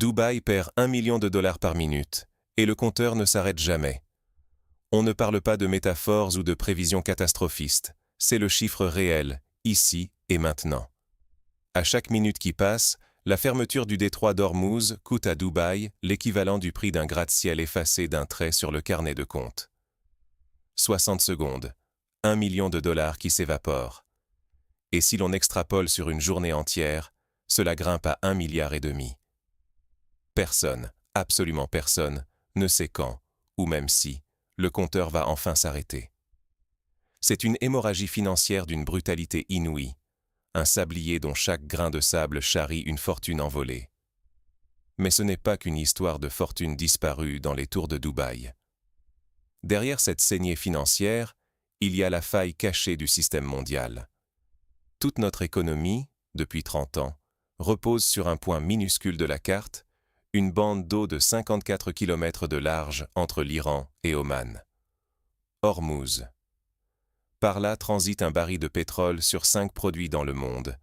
Dubaï perd 1 million de dollars par minute, et le compteur ne s'arrête jamais. On ne parle pas de métaphores ou de prévisions catastrophistes, c'est le chiffre réel, ici et maintenant. À chaque minute qui passe, la fermeture du détroit d'Ormuz coûte à Dubaï l'équivalent du prix d'un gratte-ciel effacé d'un trait sur le carnet de compte. 60 secondes, 1 million de dollars qui s'évaporent. Et si l'on extrapole sur une journée entière, cela grimpe à 1,5 milliard. Personne, absolument personne, ne sait quand, ou même si, le compteur va enfin s'arrêter. C'est une hémorragie financière d'une brutalité inouïe, un sablier dont chaque grain de sable charrie une fortune envolée. Mais ce n'est pas qu'une histoire de fortune disparue dans les tours de Dubaï. Derrière cette saignée financière, il y a la faille cachée du système mondial. Toute notre économie, depuis 30 ans, repose sur un point minuscule de la carte, une bande d'eau de 54 km de large entre l'Iran et Oman. Ormuz. Par là transite un baril de pétrole sur 5 produits dans le monde,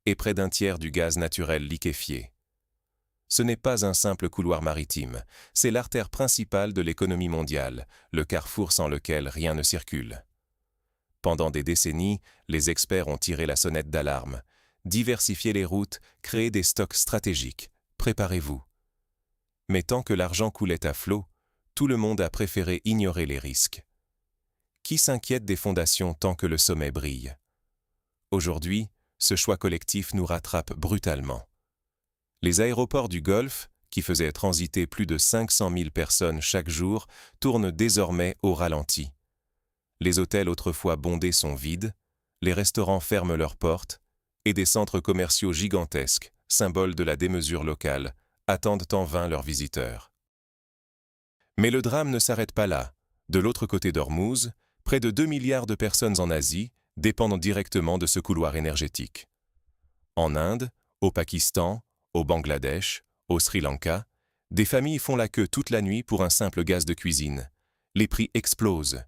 et près d'un tiers du gaz naturel liquéfié. Ce n'est pas un simple couloir maritime, c'est l'artère principale de l'économie mondiale, le carrefour sans lequel rien ne circule. Pendant des décennies, les experts ont tiré la sonnette d'alarme, diversifié les routes, créé des stocks stratégiques. Préparez-vous. Mais tant que l'argent coulait à flot, tout le monde a préféré ignorer les risques. Qui s'inquiète des fondations tant que le sommet brille? Aujourd'hui, ce choix collectif nous rattrape brutalement. Les aéroports du Golfe, qui faisaient transiter plus de 500 000 personnes chaque jour, tournent désormais au ralenti. Les hôtels autrefois bondés sont vides, les restaurants ferment leurs portes, et des centres commerciaux gigantesques, symboles de la démesure locale, attendent en vain leurs visiteurs. Mais le drame ne s'arrête pas là. De l'autre côté d'Ormuz, près de 2 milliards de personnes en Asie dépendent directement de ce couloir énergétique. En Inde, au Pakistan, au Bangladesh, au Sri Lanka, des familles font la queue toute la nuit pour un simple gaz de cuisine. Les prix explosent,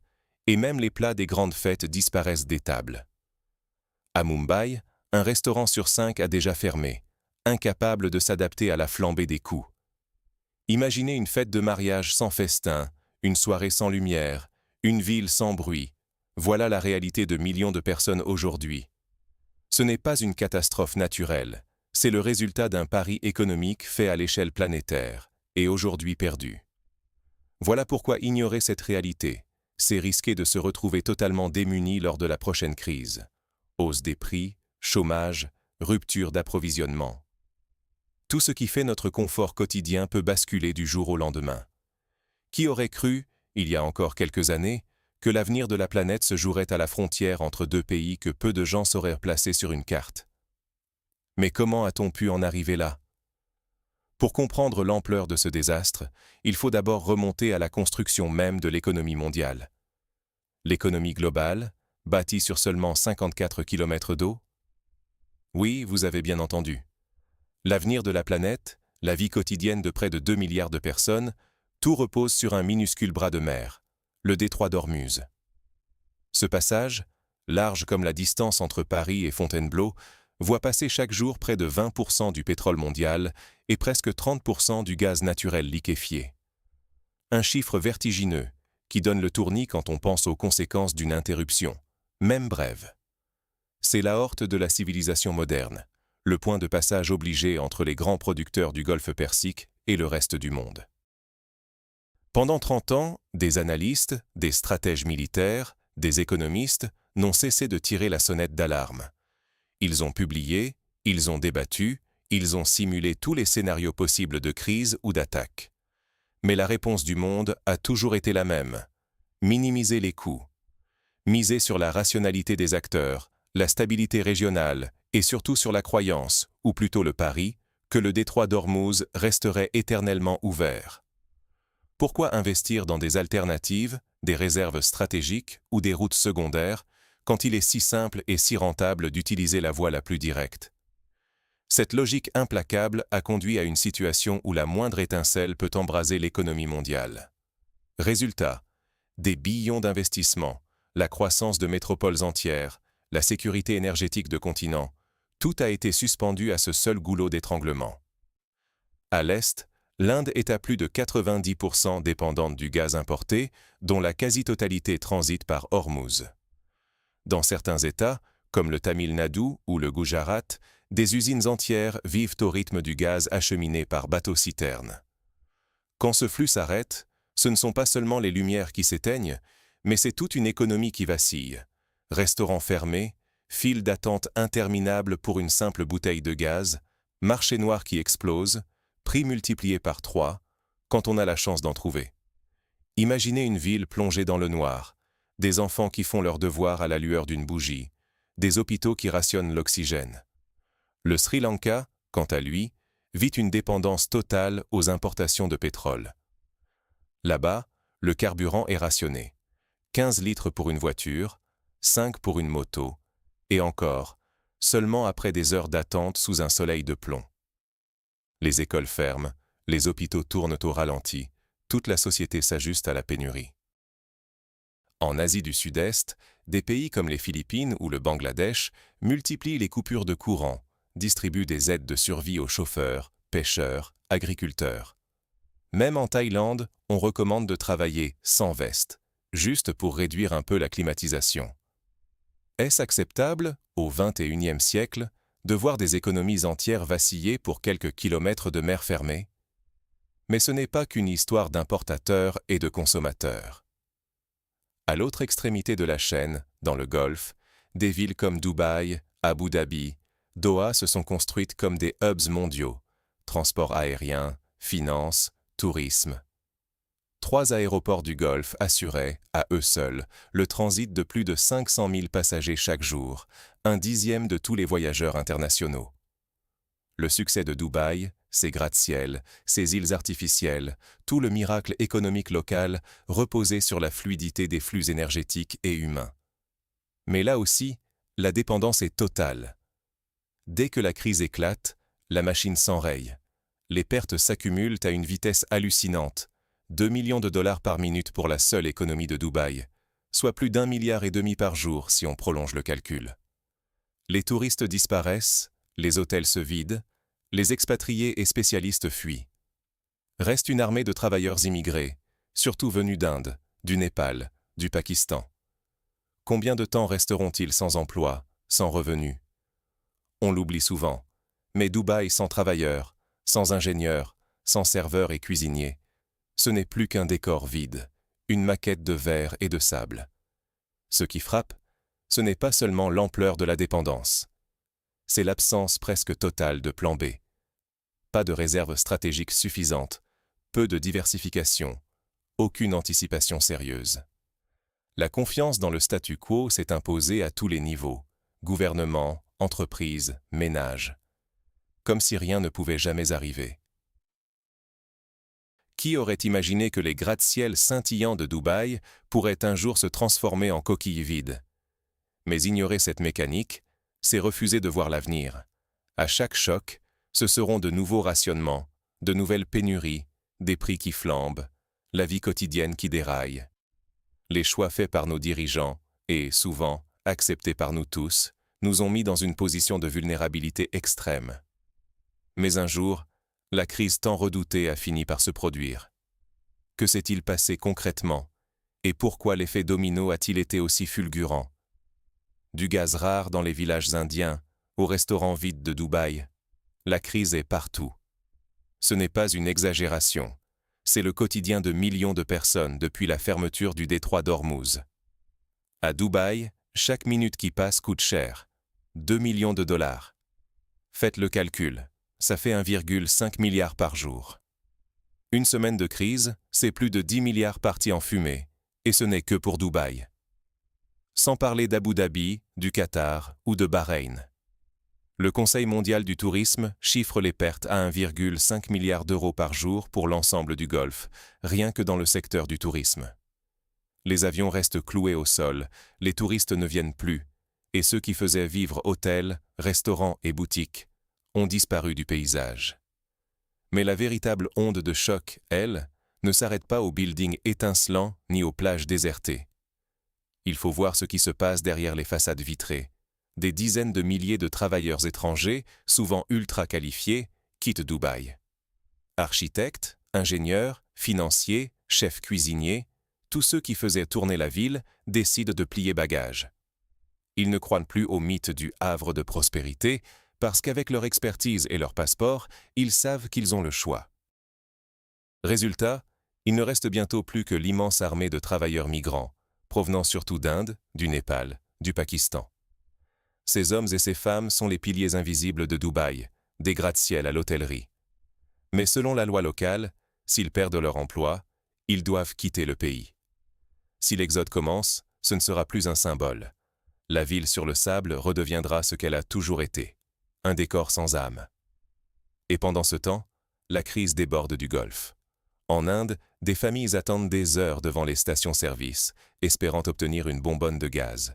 et même les plats des grandes fêtes disparaissent des tables. À Mumbai, un restaurant sur 5 a déjà fermé, incapable de s'adapter à la flambée des coûts. Imaginez une fête de mariage sans festin, une soirée sans lumière, une ville sans bruit. Voilà la réalité de millions de personnes aujourd'hui. Ce n'est pas une catastrophe naturelle, c'est le résultat d'un pari économique fait à l'échelle planétaire, et aujourd'hui perdu. Voilà pourquoi ignorer cette réalité, c'est risquer de se retrouver totalement démuni lors de la prochaine crise. Hausse des prix, chômage, rupture d'approvisionnement. Tout ce qui fait notre confort quotidien peut basculer du jour au lendemain. Qui aurait cru, il y a encore quelques années, que l'avenir de la planète se jouerait à la frontière entre deux pays que peu de gens sauraient placer sur une carte? Mais comment a-t-on pu en arriver là? Pour comprendre l'ampleur de ce désastre, il faut d'abord remonter à la construction même de l'économie mondiale. L'économie globale, bâtie sur seulement 54 km d'eau? Oui, vous avez bien entendu. L'avenir de la planète, la vie quotidienne de près de 2 milliards de personnes, tout repose sur un minuscule bras de mer, le détroit d'Ormuz. Ce passage, large comme la distance entre Paris et Fontainebleau, voit passer chaque jour près de 20% du pétrole mondial et presque 30% du gaz naturel liquéfié. Un chiffre vertigineux qui donne le tournis quand on pense aux conséquences d'une interruption, même brève. C'est l'aorte de la civilisation moderne, le point de passage obligé entre les grands producteurs du Golfe Persique et le reste du monde. Pendant 30 ans, des analystes, des stratèges militaires, des économistes n'ont cessé de tirer la sonnette d'alarme. Ils ont publié, ils ont débattu, ils ont simulé tous les scénarios possibles de crise ou d'attaque. Mais la réponse du monde a toujours été la même. Minimiser les coûts. Miser sur la rationalité des acteurs, la stabilité régionale et surtout sur la croyance, ou plutôt le pari, que le détroit d'Ormuz resterait éternellement ouvert. Pourquoi investir dans des alternatives, des réserves stratégiques ou des routes secondaires quand il est si simple et si rentable d'utiliser la voie la plus directe? Cette logique implacable a conduit à une situation où la moindre étincelle peut embraser l'économie mondiale. Résultat, des billions d'investissements, la croissance de métropoles entières, la sécurité énergétique de continents, tout a été suspendu à ce seul goulot d'étranglement. À l'Est, l'Inde est à plus de 90% dépendante du gaz importé, dont la quasi-totalité transite par Hormuz. Dans certains États, comme le Tamil Nadu ou le Gujarat, des usines entières vivent au rythme du gaz acheminé par bateau-citerne. Quand ce flux s'arrête, ce ne sont pas seulement les lumières qui s'éteignent, mais c'est toute une économie qui vacille. Restaurants fermés, files d'attente interminables pour une simple bouteille de gaz, marché noir qui explose, prix multipliés par 3, quand on a la chance d'en trouver. Imaginez une ville plongée dans le noir, des enfants qui font leurs devoirs à la lueur d'une bougie, des hôpitaux qui rationnent l'oxygène. Le Sri Lanka, quant à lui, vit une dépendance totale aux importations de pétrole. Là-bas, le carburant est rationné. 15 litres pour une voiture, 5 pour une moto, et encore, seulement après des heures d'attente sous un soleil de plomb. Les écoles ferment, les hôpitaux tournent au ralenti, toute la société s'ajuste à la pénurie. En Asie du Sud-Est, des pays comme les Philippines ou le Bangladesh multiplient les coupures de courant, distribuent des aides de survie aux chauffeurs, pêcheurs, agriculteurs. Même en Thaïlande, on recommande de travailler sans veste, juste pour réduire un peu la climatisation. Est-ce acceptable, au XXIe siècle, de voir des économies entières vaciller pour quelques kilomètres de mer fermée? Mais ce n'est pas qu'une histoire d'importateurs et de consommateurs. À l'autre extrémité de la chaîne, dans le Golfe, des villes comme Dubaï, Abu Dhabi, Doha se sont construites comme des hubs mondiaux, transport aérien, finances, tourisme. 3 aéroports du Golfe assuraient, à eux seuls, le transit de plus de 500 000 passagers chaque jour, un dixième de tous les voyageurs internationaux. Le succès de Dubaï, ses gratte-ciels, ses îles artificielles, tout le miracle économique local reposait sur la fluidité des flux énergétiques et humains. Mais là aussi, la dépendance est totale. Dès que la crise éclate, la machine s'enraye. Les pertes s'accumulent à une vitesse hallucinante, 2 millions de dollars par minute pour la seule économie de Dubaï, soit plus d'1,5 milliard par jour si on prolonge le calcul. Les touristes disparaissent, les hôtels se vident, les expatriés et spécialistes fuient. Reste une armée de travailleurs immigrés, surtout venus d'Inde, du Népal, du Pakistan. Combien de temps resteront-ils sans emploi, sans revenus? On l'oublie souvent, mais Dubaï sans travailleurs, sans ingénieurs, sans serveurs et cuisiniers, ce n'est plus qu'un décor vide, une maquette de verre et de sable. Ce qui frappe, ce n'est pas seulement l'ampleur de la dépendance. C'est l'absence presque totale de plan B. Pas de réserve stratégique suffisante, peu de diversification, aucune anticipation sérieuse. La confiance dans le statu quo s'est imposée à tous les niveaux, gouvernement, entreprises, ménages. Comme si rien ne pouvait jamais arriver. Qui aurait imaginé que les gratte-ciels scintillants de Dubaï pourraient un jour se transformer en coquilles vides? Mais ignorer cette mécanique, c'est refuser de voir l'avenir. À chaque choc, ce seront de nouveaux rationnements, de nouvelles pénuries, des prix qui flambent, la vie quotidienne qui déraille. Les choix faits par nos dirigeants, et souvent acceptés par nous tous, nous ont mis dans une position de vulnérabilité extrême. Mais un jour, la crise tant redoutée a fini par se produire. Que s'est-il passé concrètement? Et pourquoi l'effet domino a-t-il été aussi fulgurant? Du gaz rare dans les villages indiens, aux restaurants vides de Dubaï, la crise est partout. Ce n'est pas une exagération, c'est le quotidien de millions de personnes depuis la fermeture du détroit d'Ormuz. À Dubaï, chaque minute qui passe coûte cher, 2 millions de dollars. Faites le calcul, ça fait 1,5 milliard par jour. Une semaine de crise, c'est plus de 10 milliards partis en fumée, et ce n'est que pour Dubaï. Sans parler d'Abu Dhabi, du Qatar ou de Bahreïn. Le Conseil mondial du tourisme chiffre les pertes à 1,5 milliard d'euros par jour pour l'ensemble du Golfe, rien que dans le secteur du tourisme. Les avions restent cloués au sol, les touristes ne viennent plus, et ceux qui faisaient vivre hôtels, restaurants et boutiques ont disparu du paysage. Mais la véritable onde de choc, elle, ne s'arrête pas aux buildings étincelants ni aux plages désertées. Il faut voir ce qui se passe derrière les façades vitrées. Des dizaines de milliers de travailleurs étrangers, souvent ultra qualifiés, quittent Dubaï. Architectes, ingénieurs, financiers, chefs cuisiniers, tous ceux qui faisaient tourner la ville décident de plier bagages. Ils ne croient plus au mythe du havre de prospérité parce qu'avec leur expertise et leur passeport, ils savent qu'ils ont le choix. Résultat, il ne reste bientôt plus que l'immense armée de travailleurs migrants, provenant surtout d'Inde, du Népal, du Pakistan. Ces hommes et ces femmes sont les piliers invisibles de Dubaï, des gratte-ciel à l'hôtellerie. Mais selon la loi locale, s'ils perdent leur emploi, ils doivent quitter le pays. Si l'exode commence, ce ne sera plus un symbole. La ville sur le sable redeviendra ce qu'elle a toujours été, un décor sans âme. Et pendant ce temps, la crise déborde du Golfe. En Inde, des familles attendent des heures devant les stations-service, espérant obtenir une bonbonne de gaz.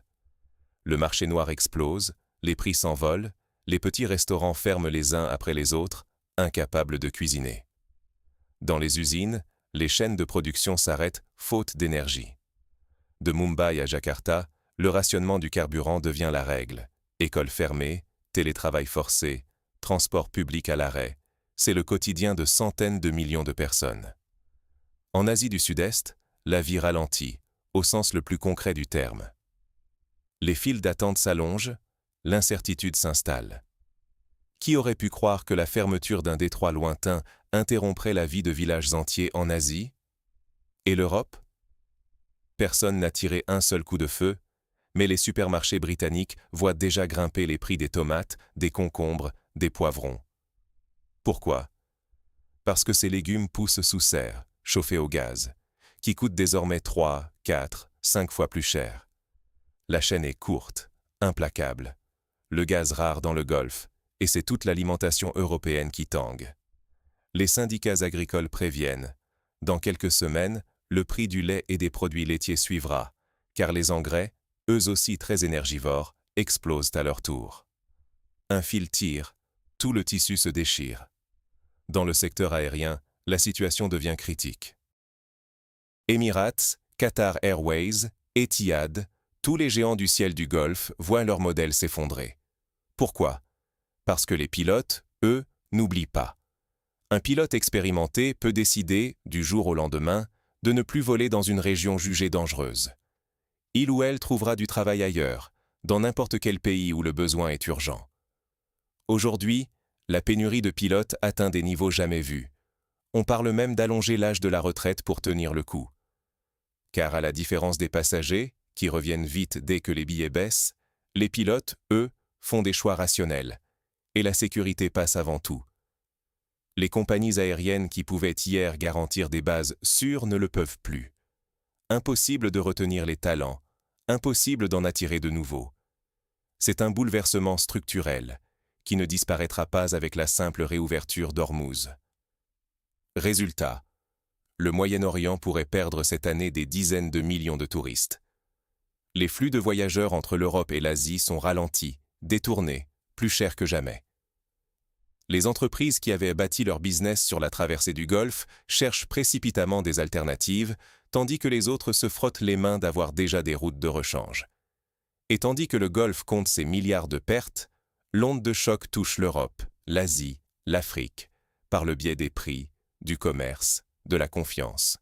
Le marché noir explose, les prix s'envolent, les petits restaurants ferment les uns après les autres, incapables de cuisiner. Dans les usines, les chaînes de production s'arrêtent faute d'énergie. De Mumbai à Jakarta, le rationnement du carburant devient la règle. Écoles fermées, télétravail forcé, transport public à l'arrêt, c'est le quotidien de centaines de millions de personnes. En Asie du Sud-Est, la vie ralentit, au sens le plus concret du terme. Les files d'attente s'allongent, l'incertitude s'installe. Qui aurait pu croire que la fermeture d'un détroit lointain interromprait la vie de villages entiers en Asie? Et l'Europe? Personne n'a tiré un seul coup de feu, mais les supermarchés britanniques voient déjà grimper les prix des tomates, des concombres, des poivrons. Pourquoi? Parce que ces légumes poussent sous serre, chauffés au gaz, qui coûtent désormais 3, 4, 5 fois plus cher. La chaîne est courte, implacable. Le gaz rare dans le Golfe, et c'est toute l'alimentation européenne qui tangue. Les syndicats agricoles préviennent. Dans quelques semaines, le prix du lait et des produits laitiers suivra, car les engrais, eux aussi très énergivores, explosent à leur tour. Un fil tire, tout le tissu se déchire. Dans le secteur aérien, la situation devient critique. Emirates, Qatar Airways, Etihad, tous les géants du ciel du Golfe voient leur modèle s'effondrer. Pourquoi? Parce que les pilotes, eux, n'oublient pas. Un pilote expérimenté peut décider, du jour au lendemain, de ne plus voler dans une région jugée dangereuse. Il ou elle trouvera du travail ailleurs, dans n'importe quel pays où le besoin est urgent. Aujourd'hui, la pénurie de pilotes atteint des niveaux jamais vus. On parle même d'allonger l'âge de la retraite pour tenir le coup. Car à la différence des passagers, qui reviennent vite dès que les billets baissent, les pilotes, eux, font des choix rationnels. Et la sécurité passe avant tout. Les compagnies aériennes qui pouvaient hier garantir des bases sûres ne le peuvent plus. Impossible de retenir les talents, impossible d'en attirer de nouveaux. C'est un bouleversement structurel, qui ne disparaîtra pas avec la simple réouverture d'Ormuz. Résultat, le Moyen-Orient pourrait perdre cette année des dizaines de millions de touristes. Les flux de voyageurs entre l'Europe et l'Asie sont ralentis, détournés, plus chers que jamais. Les entreprises qui avaient bâti leur business sur la traversée du Golfe cherchent précipitamment des alternatives, tandis que les autres se frottent les mains d'avoir déjà des routes de rechange. Et tandis que le Golfe compte ses milliards de pertes, l'onde de choc touche l'Europe, l'Asie, l'Afrique, par le biais des prix, du commerce, de la confiance.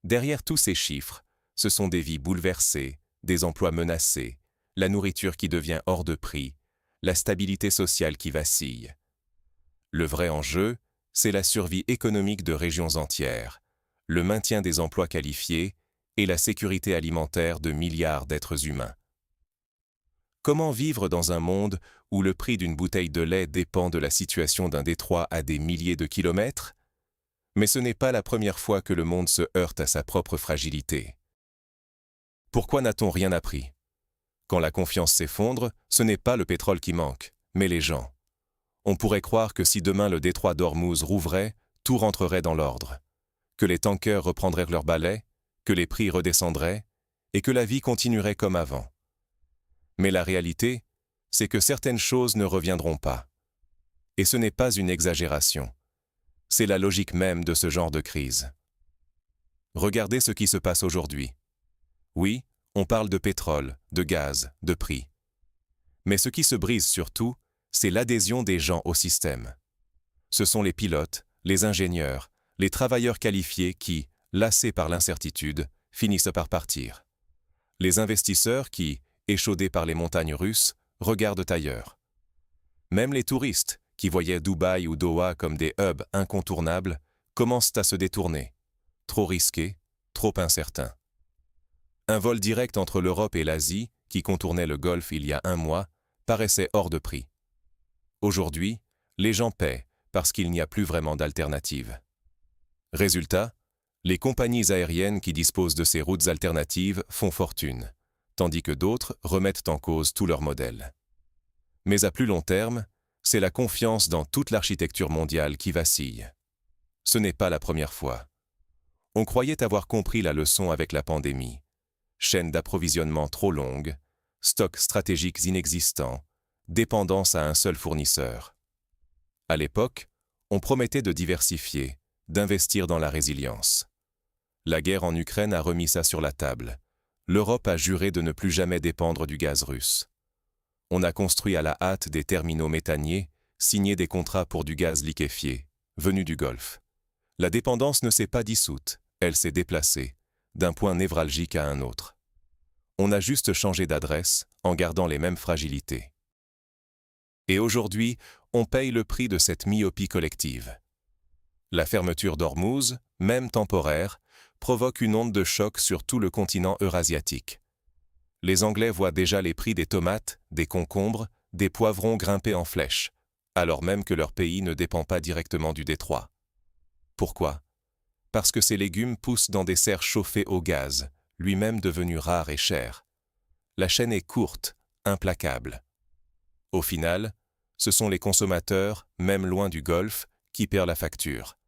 Derrière tous ces chiffres, ce sont des vies bouleversées, des emplois menacés, la nourriture qui devient hors de prix, la stabilité sociale qui vacille. Le vrai enjeu, c'est la survie économique de régions entières, le maintien des emplois qualifiés et la sécurité alimentaire de milliards d'êtres humains. Comment vivre dans un monde où le prix d'une bouteille de lait dépend de la situation d'un détroit à des milliers de kilomètres? Mais ce n'est pas la première fois que le monde se heurte à sa propre fragilité. Pourquoi n'a-t-on rien appris? Quand la confiance s'effondre, ce n'est pas le pétrole qui manque, mais les gens. On pourrait croire que si demain le détroit d'Ormuz rouvrait, tout rentrerait dans l'ordre, que les tankers reprendraient leur balai, que les prix redescendraient, et que la vie continuerait comme avant. Mais la réalité, c'est que certaines choses ne reviendront pas. Et ce n'est pas une exagération. C'est la logique même de ce genre de crise. Regardez ce qui se passe aujourd'hui. Oui, on parle de pétrole, de gaz, de prix. Mais ce qui se brise surtout, c'est l'adhésion des gens au système. Ce sont les pilotes, les ingénieurs, les travailleurs qualifiés qui, lassés par l'incertitude, finissent par partir. Les investisseurs qui, échaudés par les montagnes russes, regardent ailleurs. Même les touristes, qui voyaient Dubaï ou Doha comme des hubs incontournables, commencent à se détourner. Trop risqués, trop incertains. Un vol direct entre l'Europe et l'Asie, qui contournait le Golfe il y a un mois, paraissait hors de prix. Aujourd'hui, les gens paient parce qu'il n'y a plus vraiment d'alternative. Résultat, les compagnies aériennes qui disposent de ces routes alternatives font fortune, tandis que d'autres remettent en cause tout leur modèle. Mais à plus long terme, c'est la confiance dans toute l'architecture mondiale qui vacille. Ce n'est pas la première fois. On croyait avoir compris la leçon avec la pandémie. Chaîne d'approvisionnement trop longue, stocks stratégiques inexistants, dépendance à un seul fournisseur. À l'époque, on promettait de diversifier, d'investir dans la résilience. La guerre en Ukraine a remis ça sur la table. L'Europe a juré de ne plus jamais dépendre du gaz russe. On a construit à la hâte des terminaux méthaniers, signé des contrats pour du gaz liquéfié, venu du Golfe. La dépendance ne s'est pas dissoute, elle s'est déplacée, d'un point névralgique à un autre. On a juste changé d'adresse en gardant les mêmes fragilités. Et aujourd'hui, on paye le prix de cette myopie collective. La fermeture d'Ormuz, même temporaire, provoque une onde de choc sur tout le continent eurasiatique. Les Anglais voient déjà les prix des tomates, des concombres, des poivrons grimper en flèche, alors même que leur pays ne dépend pas directement du détroit. Pourquoi ? Parce que ces légumes poussent dans des serres chauffées au gaz, lui-même devenu rare et cher. La chaîne est courte, implacable. Au final, ce sont les consommateurs, même loin du Golfe, qui perdent la facture.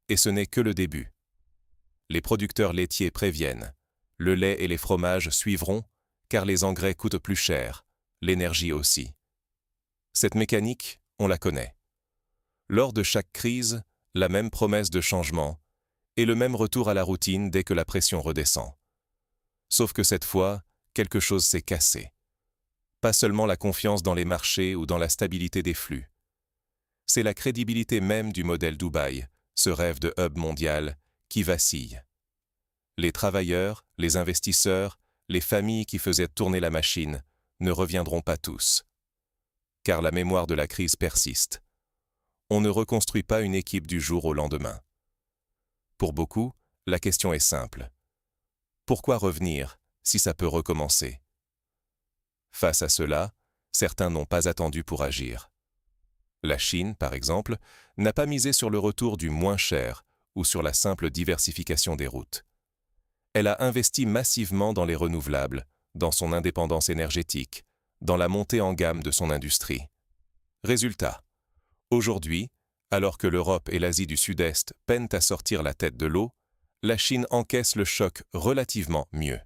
Et ce n'est que le début. Les producteurs laitiers préviennent. Le lait et les fromages suivront, car les engrais coûtent plus cher, l'énergie aussi. Cette mécanique, on la connaît. Lors de chaque crise, la même promesse de changement, et le même retour à la routine dès que la pression redescend. Sauf que cette fois, quelque chose s'est cassé. Pas seulement la confiance dans les marchés ou dans la stabilité des flux. C'est la crédibilité même du modèle Dubaï, ce rêve de hub mondial, qui vacille. Les travailleurs, les investisseurs, les familles qui faisaient tourner la machine ne reviendront pas tous. Car la mémoire de la crise persiste. On ne reconstruit pas une équipe du jour au lendemain. Pour beaucoup, la question est simple. Pourquoi revenir si ça peut recommencer ? Face à cela, certains n'ont pas attendu pour agir. La Chine, par exemple, n'a pas misé sur le retour du moins cher ou sur la simple diversification des routes. Elle a investi massivement dans les renouvelables, dans son indépendance énergétique, dans la montée en gamme de son industrie. Résultat, aujourd'hui, alors que l'Europe et l'Asie du Sud-Est peinent à sortir la tête de l'eau, la Chine encaisse le choc relativement mieux.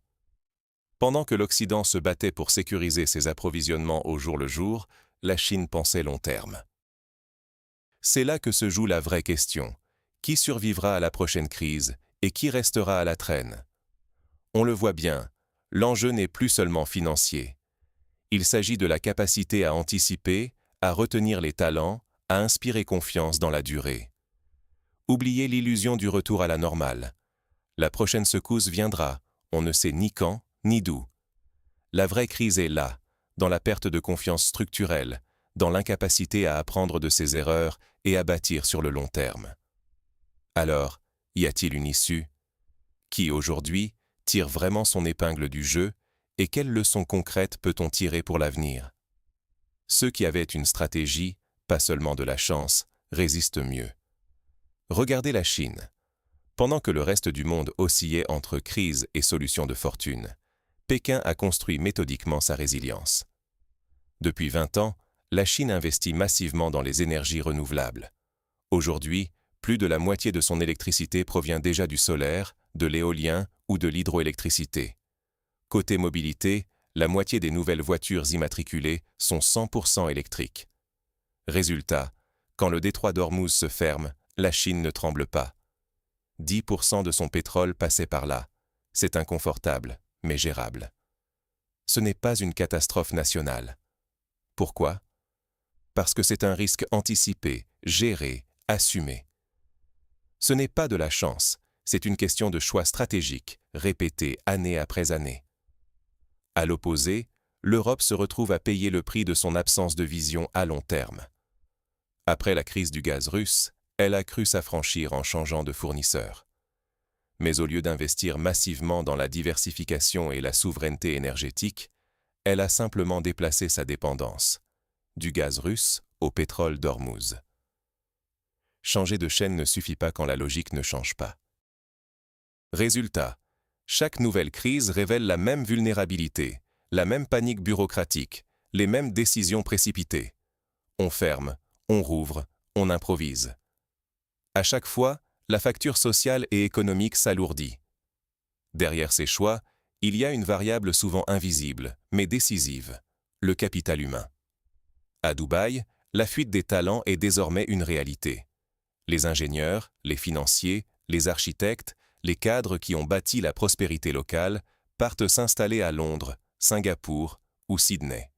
Pendant que l'Occident se battait pour sécuriser ses approvisionnements au jour le jour, la Chine pensait long terme. C'est là que se joue la vraie question. Qui survivra à la prochaine crise et qui restera à la traîne ? On le voit bien, l'enjeu n'est plus seulement financier. Il s'agit de la capacité à anticiper, à retenir les talents, à inspirer confiance dans la durée. Oubliez l'illusion du retour à la normale. La prochaine secousse viendra, on ne sait ni quand, ni d'où. La vraie crise est là, dans la perte de confiance structurelle, dans l'incapacité à apprendre de ses erreurs et à bâtir sur le long terme. Alors, y a-t-il une issue ? Qui, aujourd'hui, tire vraiment son épingle du jeu et quelles leçons concrètes peut-on tirer pour l'avenir ? Ceux qui avaient une stratégie, pas seulement de la chance, résistent mieux. Regardez la Chine. Pendant que le reste du monde oscillait entre crise et solutions de fortune, Pékin a construit méthodiquement sa résilience. Depuis 20 ans, la Chine investit massivement dans les énergies renouvelables. Aujourd'hui, plus de la moitié de son électricité provient déjà du solaire, de l'éolien ou de l'hydroélectricité. Côté mobilité, la moitié des nouvelles voitures immatriculées sont 100% électriques. Résultat, quand le détroit d'Ormuz se ferme, la Chine ne tremble pas. 10% de son pétrole passait par là. C'est inconfortable, mais gérable. Ce n'est pas une catastrophe nationale. Pourquoi ? Parce que c'est un risque anticipé, géré, assumé. Ce n'est pas de la chance, c'est une question de choix stratégiques, répétés année après année. À l'opposé, l'Europe se retrouve à payer le prix de son absence de vision à long terme. Après la crise du gaz russe, elle a cru s'affranchir en changeant de fournisseur. Mais au lieu d'investir massivement dans la diversification et la souveraineté énergétique, elle a simplement déplacé sa dépendance, du gaz russe au pétrole d'Ormuz. Changer de chaîne ne suffit pas quand la logique ne change pas. Résultat, chaque nouvelle crise révèle la même vulnérabilité, la même panique bureaucratique, les mêmes décisions précipitées. On ferme, on rouvre, on improvise. À chaque fois, la facture sociale et économique s'alourdit. Derrière ces choix, il y a une variable souvent invisible, mais décisive, le capital humain. À Dubaï, la fuite des talents est désormais une réalité. Les ingénieurs, les financiers, les architectes, les cadres qui ont bâti la prospérité locale partent s'installer à Londres, Singapour ou Sydney.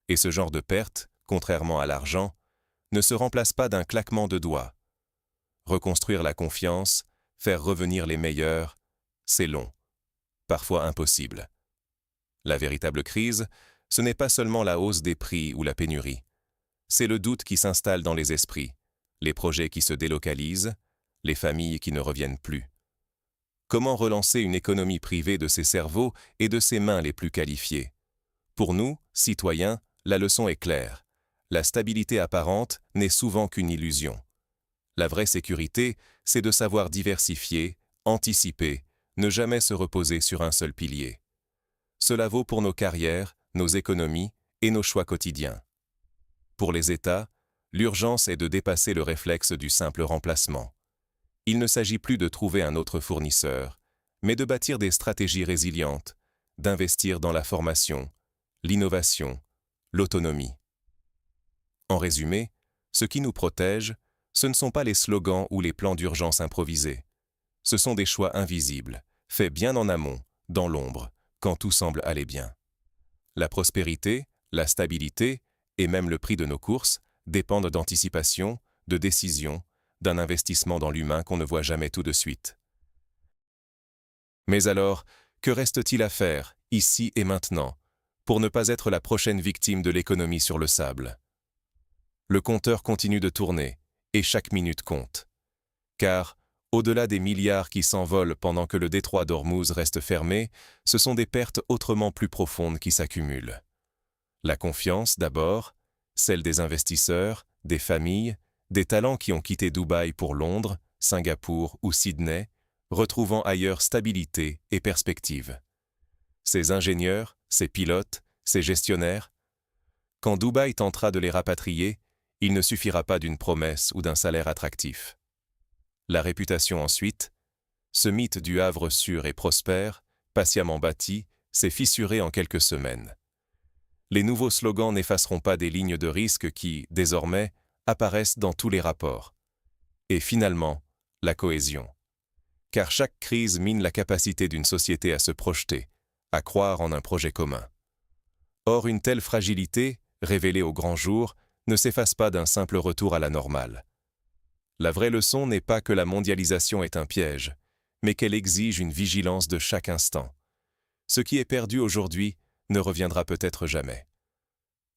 Et ce genre de perte, contrairement à l'argent, ne se remplace pas d'un claquement de doigts. Reconstruire la confiance, faire revenir les meilleurs, c'est long, parfois impossible. La véritable crise, ce n'est pas seulement la hausse des prix ou la pénurie. C'est le doute qui s'installe dans les esprits, les projets qui se délocalisent, les familles qui ne reviennent plus. Comment relancer une économie privée de ses cerveaux et de ses mains les plus qualifiées? Pour nous, citoyens, la leçon est claire. La stabilité apparente n'est souvent qu'une illusion. La vraie sécurité, c'est de savoir diversifier, anticiper, ne jamais se reposer sur un seul pilier. Cela vaut pour nos carrières, nos économies et nos choix quotidiens. Pour les États, l'urgence est de dépasser le réflexe du simple remplacement. Il ne s'agit plus de trouver un autre fournisseur, mais de bâtir des stratégies résilientes, d'investir dans la formation, l'innovation, l'autonomie. En résumé, ce qui nous protège, ce ne sont pas les slogans ou les plans d'urgence improvisés. Ce sont des choix invisibles, faits bien en amont, dans l'ombre, quand tout semble aller bien. La prospérité, la stabilité et même le prix de nos courses dépendent d'anticipation, de décision, d'un investissement dans l'humain qu'on ne voit jamais tout de suite. Mais alors, que reste-t-il à faire, ici et maintenant, pour ne pas être la prochaine victime de l'économie sur le sable? Le compteur continue de tourner, et chaque minute compte. Car, au-delà des milliards qui s'envolent pendant que le détroit d'Ormuz reste fermé, ce sont des pertes autrement plus profondes qui s'accumulent. La confiance, d'abord, celle des investisseurs, des familles, des talents qui ont quitté Dubaï pour Londres, Singapour ou Sydney, retrouvant ailleurs stabilité et perspective. Ces ingénieurs, ces pilotes, ces gestionnaires, quand Dubaï tentera de les rapatrier, il ne suffira pas d'une promesse ou d'un salaire attractif. La réputation ensuite, ce mythe du Havre sûr et prospère, patiemment bâti, s'est fissuré en quelques semaines. Les nouveaux slogans n'effaceront pas des lignes de risque qui, désormais, apparaissent dans tous les rapports. Et finalement, la cohésion. Car chaque crise mine la capacité d'une société à se projeter, à croire en un projet commun. Or, une telle fragilité, révélée au grand jour, ne s'efface pas d'un simple retour à la normale. La vraie leçon n'est pas que la mondialisation est un piège, mais qu'elle exige une vigilance de chaque instant. Ce qui est perdu aujourd'hui ne reviendra peut-être jamais.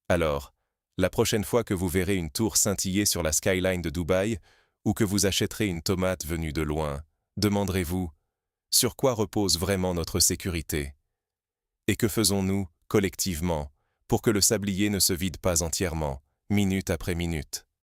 Alors, la prochaine fois que vous verrez une tour scintiller sur la skyline de Dubaï ou que vous achèterez une tomate venue de loin, demanderez-vous « Sur quoi repose vraiment notre sécurité ?» Et que faisons-nous, collectivement, pour que le sablier ne se vide pas entièrement, minute après minute?